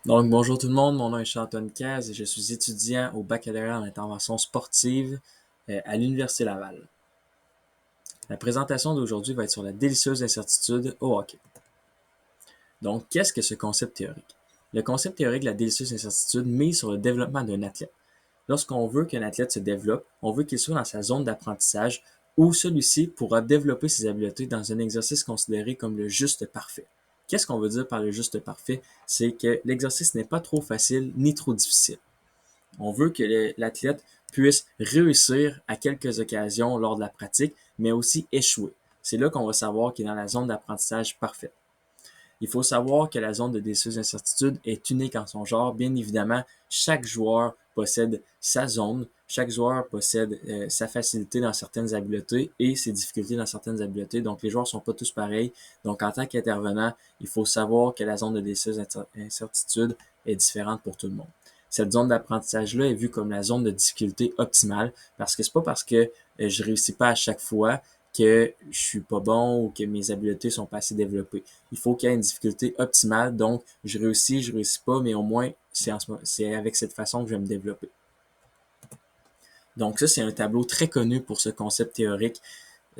Donc, bonjour tout le monde, mon nom est Charles-Antoine Caz et je suis étudiant au baccalauréat en intervention sportive à l'Université Laval. La présentation d'aujourd'hui va être sur la délicieuse incertitude au hockey. Donc, qu'est-ce que ce concept théorique? Le concept théorique de la délicieuse incertitude mise sur le développement d'un athlète. Lorsqu'on veut qu'un athlète se développe, on veut qu'il soit dans sa zone d'apprentissage où celui-ci pourra développer ses habiletés dans un exercice considéré comme le juste parfait. Qu'est-ce qu'on veut dire par le juste parfait? C'est que l'exercice n'est pas trop facile ni trop difficile. On veut que l'athlète puisse réussir à quelques occasions lors de la pratique, mais aussi échouer. C'est là qu'on va savoir qu'il est dans la zone d'apprentissage parfaite. Il faut savoir que la zone de délicieuse incertitude est unique en son genre. Bien évidemment, chaque joueur possède sa zone, chaque joueur possède sa facilité dans certaines habiletés et ses difficultés dans certaines habiletés. Donc, les joueurs ne sont pas tous pareils. Donc, en tant qu'intervenant, il faut savoir que la zone de délicieuse incertitude est différente pour tout le monde. Cette zone d'apprentissage-là est vue comme la zone de difficulté optimale parce que c'est pas parce que je réussis pas à chaque fois que je suis pas bon ou que mes habiletés sont pas assez développées. Il faut qu'il y ait une difficulté optimale, donc je réussis pas, mais au moins c'est avec cette façon que je vais me développer. Donc ça, c'est un tableau très connu pour ce concept théorique.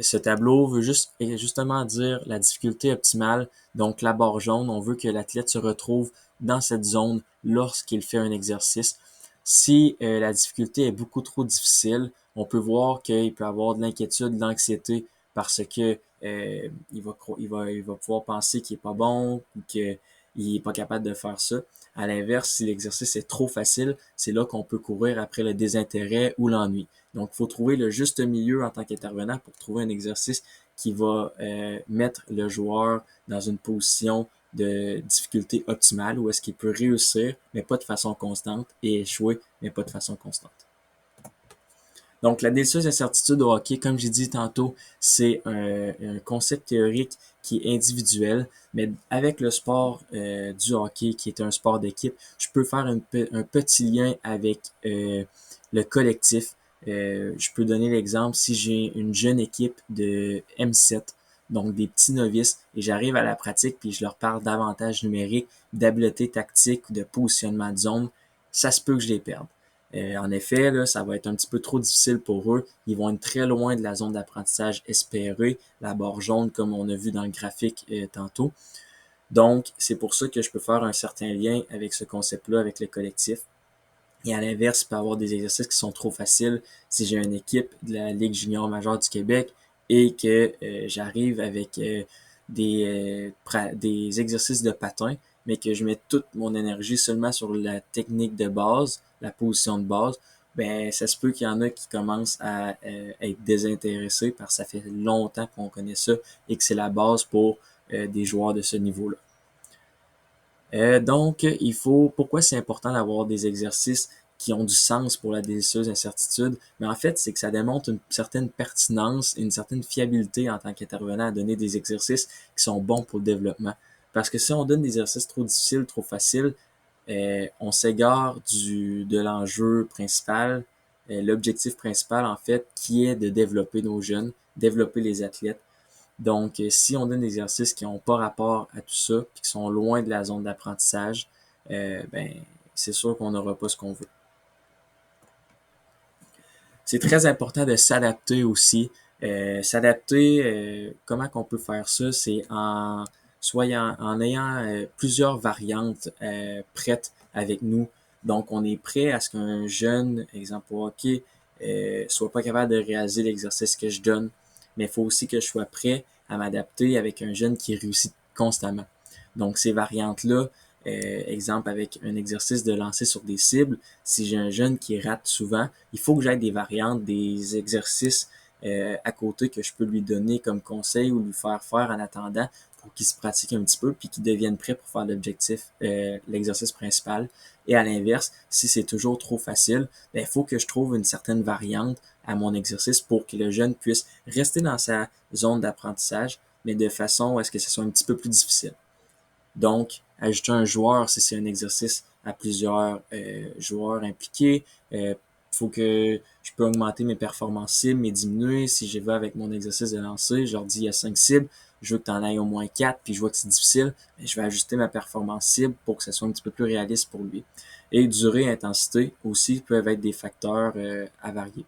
Ce tableau veut justement dire la difficulté optimale, donc la barre jaune, on veut que l'athlète se retrouve dans cette zone lorsqu'il fait un exercice. Si la difficulté est beaucoup trop difficile, on peut voir qu'il peut avoir de l'inquiétude, de l'anxiété parce que il va pouvoir penser qu'il est pas bon ou qu'il est pas capable de faire ça. À l'inverse, si l'exercice est trop facile, c'est là qu'on peut courir après le désintérêt ou l'ennui. Donc, il faut trouver le juste milieu en tant qu'intervenant pour trouver un exercice qui va mettre le joueur dans une position de difficulté optimale où est-ce qu'il peut réussir, mais pas de façon constante, et échouer, mais pas de façon constante. Donc, la délicieuse incertitude au hockey, comme j'ai dit tantôt, c'est un concept théorique qui est individuel, mais avec le sport du hockey, qui est un sport d'équipe, je peux faire un petit lien avec le collectif. Je peux donner l'exemple, si j'ai une jeune équipe de M7, donc des petits novices, et j'arrive à la pratique, puis je leur parle d'avantages numériques, d'habileté tactique ou de positionnement de zone, ça se peut que je les perde. En effet, là, ça va être un petit peu trop difficile pour eux. Ils vont être très loin de la zone d'apprentissage espérée, la barre jaune comme on a vu dans le graphique tantôt. Donc, c'est pour ça que je peux faire un certain lien avec ce concept-là, avec le collectif. Et à l'inverse, il peut y avoir des exercices qui sont trop faciles. Si j'ai une équipe de la Ligue junior majeure du Québec et que j'arrive avec des exercicices de patin, mais que je mets toute mon énergie seulement sur la technique de base, la position de base, ben ça se peut qu'il y en a qui commencent à être désintéressés parce que ça fait longtemps qu'on connaît ça et que c'est la base pour des joueurs de ce niveau-là. Donc, pourquoi c'est important d'avoir des exercices qui ont du sens pour la délicieuse incertitude? Mais en fait, c'est que ça démontre une certaine pertinence et une certaine fiabilité en tant qu'intervenant à donner des exercices qui sont bons pour le développement. Parce que si on donne des exercices trop difficiles, trop faciles, on s'égare de l'enjeu principal, l'objectif principal en fait, qui est de développer nos jeunes, développer les athlètes. Donc, si on donne des exercices qui n'ont pas rapport à tout ça, puis qui sont loin de la zone d'apprentissage, ben, c'est sûr qu'on n'aura pas ce qu'on veut. C'est très important de s'adapter aussi. Comment qu'on peut faire ça? C'est en ayant plusieurs variantes prêtes avec nous. Donc, on est prêt à ce qu'un jeune, exemple au hockey, soit pas capable de réaliser l'exercice que je donne. Mais il faut aussi que je sois prêt à m'adapter avec un jeune qui réussit constamment. Donc, ces variantes-là, exemple avec un exercice de lancer sur des cibles, si j'ai un jeune qui rate souvent, il faut que j'aie des variantes, des exercices à côté que je peux lui donner comme conseil ou lui faire faire en attendant pour qu'il se pratique un petit peu puis qu'il devienne prêt pour faire l'exercice principal. Et à l'inverse, si c'est toujours trop facile, ben, il faut que je trouve une certaine variante à mon exercice pour que le jeune puisse rester dans sa zone d'apprentissage, mais de façon à ce que ce soit un petit peu plus difficile. Donc, ajouter un joueur, si c'est un exercice à plusieurs joueurs impliqués, faut que je peux augmenter mes performances cibles, mais diminuer. Si je vais avec mon exercice de lancer, je leur dis il y a 5 cibles, je veux que tu en ailles au moins 4, puis je vois que c'est difficile, mais je vais ajuster ma performance cible pour que ça soit un petit peu plus réaliste pour lui. Et durée et intensité aussi peuvent être des facteurs à varier.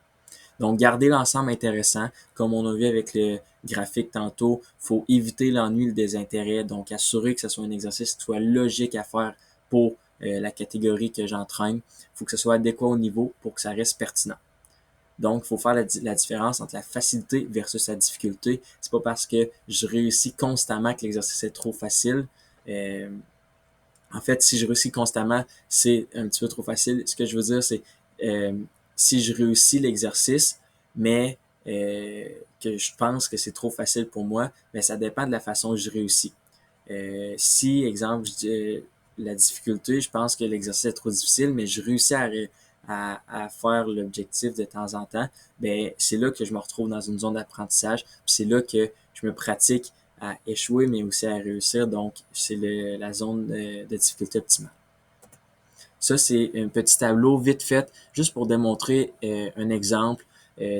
Donc, garder l'ensemble intéressant, comme on a vu avec le graphique tantôt, faut éviter l'ennui et le désintérêt. Donc, assurer que ce soit un exercice qui soit logique à faire pour la catégorie que j'entraîne. Il faut que ce soit adéquat au niveau pour que ça reste pertinent. Donc, il faut faire la différence entre la facilité versus la difficulté. C'est pas parce que je réussis constamment que l'exercice est trop facile. Euh, En fait, si je réussis constamment, c'est un petit peu trop facile. Ce que je veux dire, c'est euh, si je réussis l'exercice, mais que je pense que c'est trop facile pour moi, mais ça dépend de la façon que je réussis. Si, exemple, la difficulté, je pense que l'exercice est trop difficile, mais je réussis à faire l'objectif de temps en temps, ben c'est là que je me retrouve dans une zone d'apprentissage, puis c'est là que je me pratique à échouer, mais aussi à réussir. Donc, c'est la zone de difficulté optimale. Ça, c'est un petit tableau vite fait, juste pour démontrer un exemple.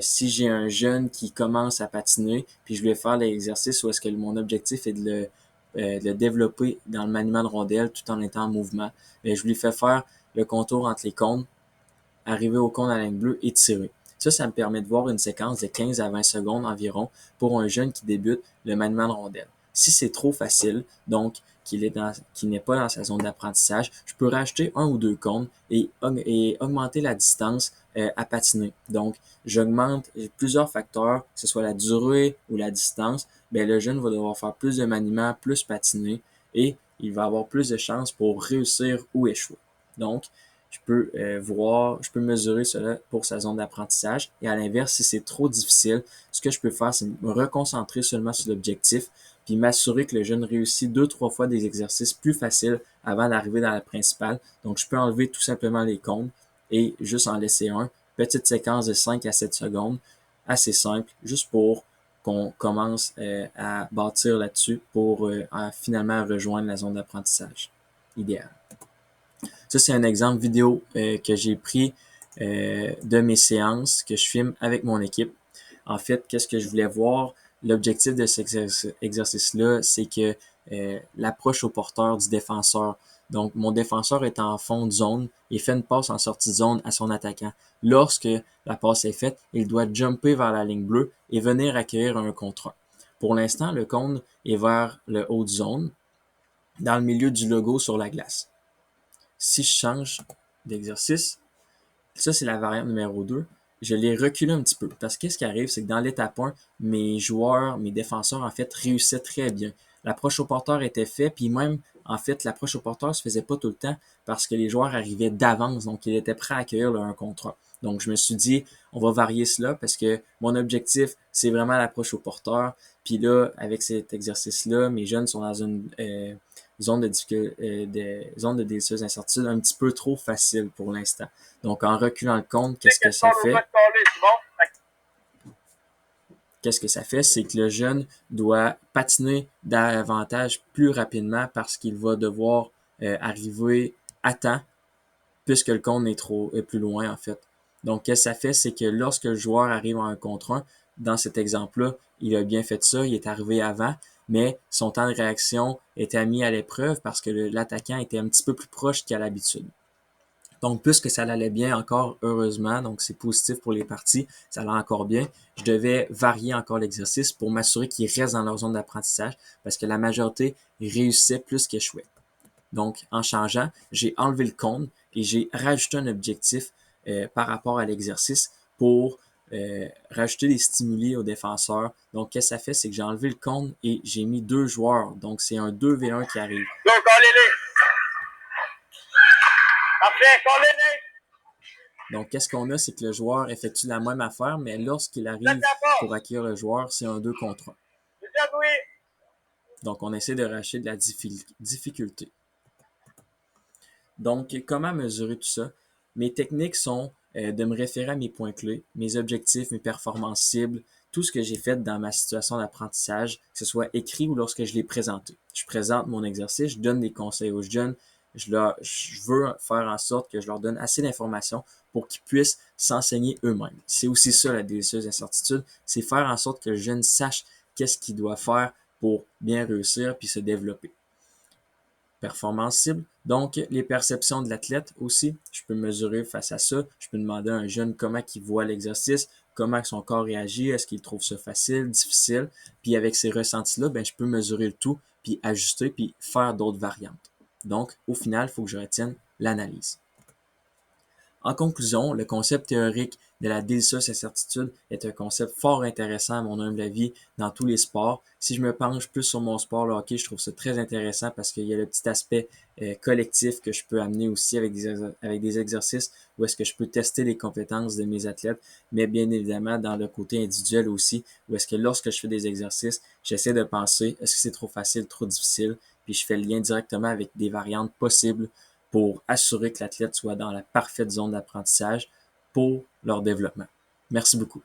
Si j'ai un jeune qui commence à patiner, puis je vais faire l'exercice où est-ce que mon objectif est de le développer dans le maniement de rondelle tout en étant en mouvement, je lui fais faire le contour entre les cônes, arriver au cône à la ligne bleue et tirer. Ça me permet de voir une séquence de 15 à 20 secondes environ pour un jeune qui débute le maniement de rondelle. Si c'est trop facile, donc qu'il n'est pas dans sa zone d'apprentissage, je peux rajouter un ou deux cônes et augmenter la distance à patiner. Donc, j'augmente plusieurs facteurs, que ce soit la durée ou la distance, le jeune va devoir faire plus de maniements, plus patiner et il va avoir plus de chances pour réussir ou échouer. Donc, je peux mesurer cela pour sa zone d'apprentissage. Et à l'inverse, si c'est trop difficile, ce que je peux faire, c'est me reconcentrer seulement sur l'objectif, puis m'assurer que le jeune réussit 2-3 fois des exercices plus faciles avant d'arriver dans la principale. Donc, je peux enlever tout simplement les cônes et juste en laisser un. Petite séquence de 5 à 7 secondes, assez simple, juste pour qu'on commence à bâtir là-dessus pour finalement rejoindre la zone d'apprentissage idéale. Ça, c'est un exemple vidéo que j'ai pris de mes séances que je filme avec mon équipe. En fait, qu'est-ce que je voulais voir? L'objectif de cet exercice-là, c'est que l'approche au porteur du défenseur. Donc, mon défenseur est en fond de zone et fait une passe en sortie de zone à son attaquant. Lorsque la passe est faite, il doit jumper vers la ligne bleue et venir accueillir un contre un. Pour l'instant, le cône est vers le haut de zone, dans le milieu du logo sur la glace. Si je change d'exercice, ça c'est la variante numéro 2, je l'ai reculé un petit peu. Parce que qu'est-ce qui arrive, c'est que dans l'étape 1, mes joueurs, mes défenseurs, en fait, réussissaient très bien. L'approche au porteur était faite, puis même, en fait, l'approche au porteur se faisait pas tout le temps parce que les joueurs arrivaient d'avance, donc ils étaient prêts à accueillir le 1 contre 1. Donc, je me suis dit, on va varier cela parce que mon objectif, c'est vraiment l'approche au porteur. Puis là, avec cet exercice-là, mes jeunes sont dans une zone de délicieuse incertitude un petit peu trop facile pour l'instant. Donc, en reculant le compte, qu'est-ce que ça fait? Qu'est-ce que ça fait? C'est que le jeune doit patiner davantage plus rapidement parce qu'il va devoir arriver à temps puisque le compte est plus loin, en fait. Donc, qu'est-ce que ça fait? C'est que lorsque le joueur arrive en 1 contre 1, dans cet exemple-là, il a bien fait ça, il est arrivé avant, mais son temps de réaction était mis à l'épreuve parce que l'attaquant était un petit peu plus proche qu'à l'habitude. Donc, puisque ça allait bien encore, heureusement, donc c'est positif pour les parties, ça allait encore bien, je devais varier encore l'exercice pour m'assurer qu'ils restent dans leur zone d'apprentissage parce que la majorité réussissait plus qu'échouait. Donc, en changeant, j'ai enlevé le cône et j'ai rajouté un objectif par rapport à l'exercice pour rajouter des stimuli aux défenseurs. Donc, qu'est-ce que ça fait? C'est que j'ai enlevé le cône et j'ai mis 2 joueurs. Donc, c'est un 2v1 qui arrive. Donc, qu'est-ce qu'on a? C'est que le joueur effectue la même affaire, mais lorsqu'il arrive pour accueillir le joueur, c'est un 2 contre 1. Donc, on essaie de racheter de la difficulté. Donc, comment mesurer tout ça? Mes techniques sont de me référer à mes points clés, mes objectifs, mes performances cibles, tout ce que j'ai fait dans ma situation d'apprentissage, que ce soit écrit ou lorsque je l'ai présenté. Je présente mon exercice, je donne des conseils aux jeunes, je veux faire en sorte que je leur donne assez d'informations pour qu'ils puissent s'enseigner eux-mêmes. C'est aussi ça la délicieuse incertitude, c'est faire en sorte que le jeune sache qu'est-ce qu'il doit faire pour bien réussir puis se développer. Performance cible. Donc, les perceptions de l'athlète aussi, je peux mesurer face à ça. Je peux demander à un jeune comment il voit l'exercice, comment son corps réagit, est-ce qu'il trouve ça facile, difficile. Puis avec ces ressentis-là, ben, je peux mesurer le tout, puis ajuster, puis faire d'autres variantes. Donc, au final, il faut que je retienne l'analyse. En conclusion, le concept théorique de la délicieuse incertitude est un concept fort intéressant à mon humble avis dans tous les sports. Si je me penche plus sur mon sport, le hockey, je trouve ça très intéressant parce qu'il y a le petit aspect collectif que je peux amener aussi avec des exercices où est-ce que je peux tester les compétences de mes athlètes, mais bien évidemment dans le côté individuel aussi, où est-ce que lorsque je fais des exercices, j'essaie de penser, est-ce que c'est trop facile, trop difficile, puis je fais le lien directement avec des variantes possibles pour assurer que l'athlète soit dans la parfaite zone d'apprentissage pour leur développement. Merci beaucoup.